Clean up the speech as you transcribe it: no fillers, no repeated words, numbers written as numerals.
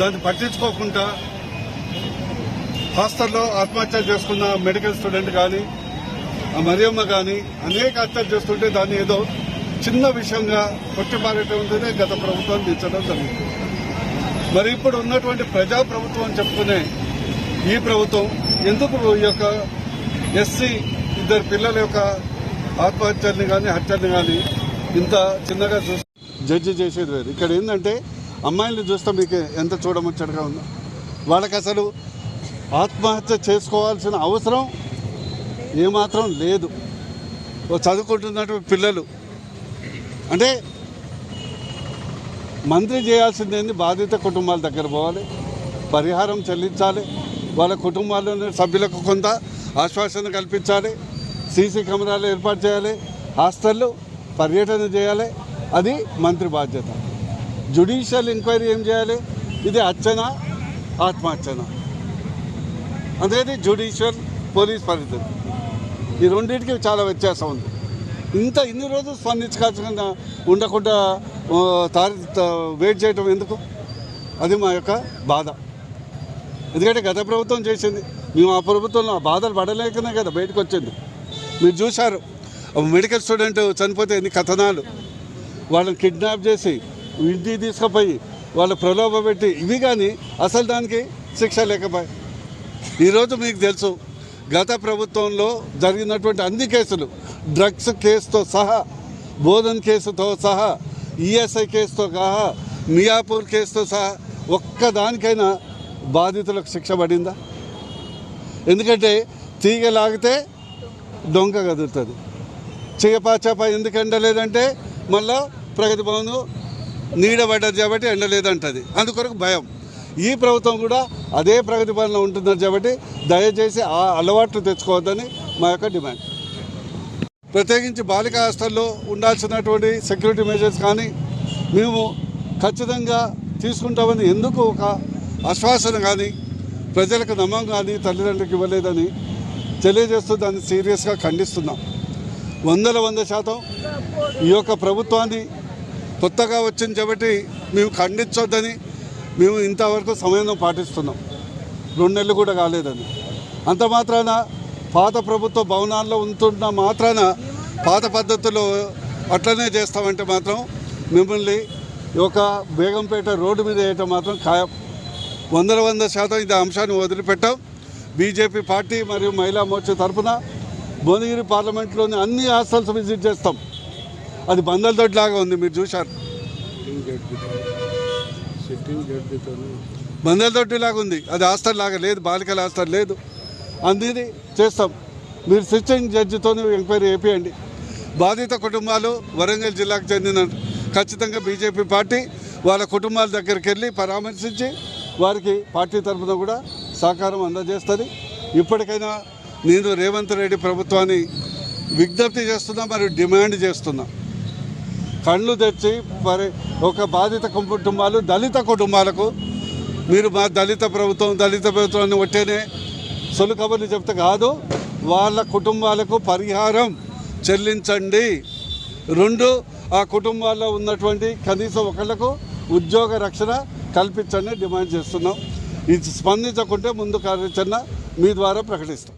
దాన్ని పట్టించుకోకుండా హాస్టల్లో ఆత్మహత్య చేసుకున్న మెడికల్ స్టూడెంట్ కానీ మరియమ్మ కానీ అనేక హత్యలు చేస్తుంటే దాన్ని ఏదో చిన్న విషయంగా కొట్టిపారేటంతోనే గత ప్రభుత్వం దించడం జరిగింది. మరి ఇప్పుడు ఉన్నటువంటి ప్రజాప్రభుత్వం అని చెప్పుకునే ఈ ప్రభుత్వం ఎందుకు ఈ యొక్క ఎస్సీ ఇద్దరు పిల్లల యొక్క ఆత్మహత్యల్ని కానీ హత్యల్ని కానీ ఇంత చిన్నగా జడ్జి చేసేది వేరు. ఇక్కడ ఏంటంటే అమ్మాయిల్ని చూస్తే మీకు ఎంత చూడముచ్చటగా ఉందో, వాళ్ళకి అసలు ఆత్మహత్య చేసుకోవాల్సిన అవసరం ఏమాత్రం లేదు. చదువుకుంటున్నటువంటి పిల్లలు అంటే మంత్రి చేయాల్సిందేంది, బాధిత కుటుంబాల దగ్గర పోవాలి, పరిహారం చెల్లించాలి, వాళ్ళ కుటుంబాల్లోని సభ్యులకు కొంత ఆశ్వాసన కల్పించాలి, సీసీ కెమెరాలు ఏర్పాటు చేయాలి, హాస్టళ్ళు పర్యటన చేయాలి. అది మంత్రి బాధ్యత. జ్యుడిషియల్ ఎంక్వైరీ ఏం చేయాలి? ఇది హత్యన ఆత్మహత్యన అనేది జ్యుడిషియల్ పోలీస్ పరిధి. ఈ రెండింటికి చాలా వ్యత్యాసం ఉంది. ఇన్ని రోజులు స్పందించకుండా ఉండకుండా వెయిట్ చేయటం ఎందుకు? అది మా యొక్క బాధ. ఎందుకంటే గత ప్రభుత్వం చేసింది, మేము ఆ ప్రభుత్వంలో ఆ బాధలు పడలేకనే కదా బయటకు వచ్చింది. మీరు చూశారు, మెడికల్ స్టూడెంట్ చనిపోతే ఎన్ని కథనాలు, వాళ్ళని కిడ్నాప్ చేసి ఇంటికి తీసుకుపోయి వాళ్ళు ప్రలోభ పెట్టి ఇవి కానీ అసలు దానికి శిక్ష లేకపోయి. ఈరోజు మీకు తెలుసు, గత ప్రభుత్వంలో జరిగినటువంటి అన్ని కేసులు, డ్రగ్స్ కేసుతో సహా, బోధన్ కేసుతో సహా, ఈఎస్ఐ కేసుతో సహా, మియాపూర్ కేసుతో సహా ఒక్కదానికైనా బాధితులకు శిక్ష పడిందా? ఎందుకంటే తీగ లాగితే దొంగ కదులుతుంది. చిగపాచాప ఎందుకు ఎండలేదంటే మళ్ళా ప్రగతి భవన్ నీడబడ్డది కాబట్టి ఎండలేదంటది, అందుకొరకు భయం. ఈ ప్రభుత్వం కూడా అదే ప్రగతి భవన్లో ఉంటున్నారు కాబట్టి దయచేసి ఆ అలవాట్లు తెచ్చుకోవద్దని మా యొక్క డిమాండ్. ప్రత్యేకించి బాలికా హాస్టల్లో ఉండాల్సినటువంటి సెక్యూరిటీ మెజర్స్ కానీ మేము ఖచ్చితంగా తీసుకుంటామని ఎందుకు ఒక ఆశ్వాసన కానీ ప్రజలకు నమ్మకం కానీ తల్లిదండ్రులకు ఇవ్వలేదని తెలియజేస్తూ దాన్ని సీరియస్గా ఖండిస్తున్నాం. 100% ఈ యొక్క ప్రభుత్వాన్ని కొత్తగా వచ్చింది కాబట్టి మేము ఖండించొద్దని మేము ఇంతవరకు సమయం పాటిస్తున్నాం. 2 నెలలు కూడా కాలేదని. అంత మాత్రాన పాత ప్రభుత్వ భవనాల్లో ఉంటున్న మాత్రాన పాత పద్ధతిలో అట్లనే చేస్తామంటే మాత్రం మిమ్మల్ని ఒక బేగంపేట రోడ్డు మీద వేయటం మాత్రం ఖాయం. 100% ఇది అంశాన్ని వదిలిపెట్టాం. బీజేపీ పార్టీ మరియు మహిళా మోర్చా తరఫున భువనగిరి పార్లమెంట్లోని అన్ని హాస్టల్స్ విజిట్ చేస్తాం. అది బందల దొడ్లాగా ఉంది, మీరు చూశారు. బందల దొడ్డిలాగా ఉంది, అది హాస్టల్ లాగా లేదు, బాలికల హాస్టల్ లేదు. అన్నీ చేస్తాం. మీరు సిట్టింగ్ జడ్జితో ఎంక్వైరీ చేయండి. బాధిత కుటుంబాలు వరంగల్ జిల్లాకు చెందిన ఖచ్చితంగా బీజేపీ పార్టీ వాళ్ళ కుటుంబాల దగ్గరికి వెళ్ళి పరామర్శించి వారికి పార్టీ తరఫున కూడా సహకారం అందజేస్తుంది. ఇప్పటికైనా నేను రేవంత్ రెడ్డి ప్రభుత్వాన్ని విజ్ఞప్తి చేస్తున్నా, మరియు డిమాండ్ చేస్తున్నా, కళ్ళు తెచ్చి మరి ఒక బాధిత కుటుంబాలు, దళిత కుటుంబాలకు మీరు మా దళిత ప్రభుత్వాన్ని ఒట్టేనే సొలు కబుర్లు చెప్తే కాదు, వాళ్ళ కుటుంబాలకు పరిహారం చెల్లించండి. 2, ఆ కుటుంబాల్లో ఉన్నటువంటి కనీసం ఒకళ్లకు ఉద్యోగ రక్షణ కల్పించండి డిమాండ్ చేస్తున్నాం. ఇది స్పందించకుంటే ముందు కార్యాచరణ మీ ద్వారా ప్రకటిస్తాం.